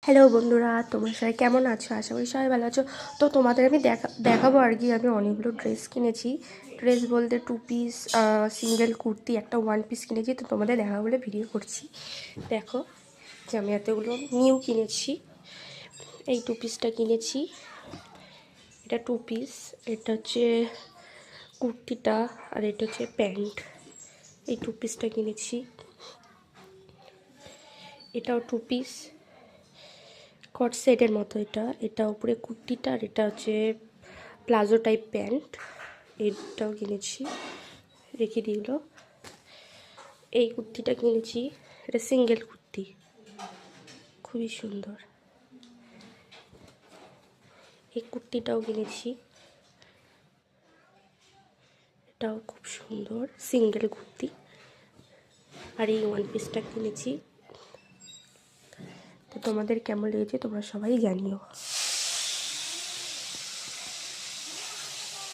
Hello বন্ধুরা, তোমরা সবাই কেমন আছো? আশা করি সবাই ভালো আছো। তো তোমাদের আমি দেখাবো আর কি। আমি অনেকগুলো ড্রেস কিনেছি। ড্রেস বলতে 2 পিস সিঙ্গেল কুর্তি, একটা 1 পিস কিনেছি। তো তোমাদের দেখাবো বলে ভিডিও করছি। দেখো যে আমি এতগুলো নিউ কিনেছি। এই 2 পিসটা কিনেছি, এটা 2 পিস। এটা হচ্ছে কুর্তিটা, আর এটা হচ্ছে প্যান্ট। এই 2 পিসটা কিনেছি। এটাও 2 পিস, কট সেটের মতো। এটা উপরে কুর্তিটা, আর এটা হচ্ছে প্লাজো টাইপ প্যান্ট। এটাও কিনেছি, রেখে দিল। এই কুর্তিটা কিনেছি, এটা সিঙ্গেল কুর্তি, খুবই সুন্দর। এই কুর্তিটাও কিনেছি, এটাও খুব সুন্দর, সিঙ্গেল কুর্তি। আর এই 1 পিসটা কিনেছি। তো তোমাদের কেমন লেগেছে তোমরা সবাই জানিও।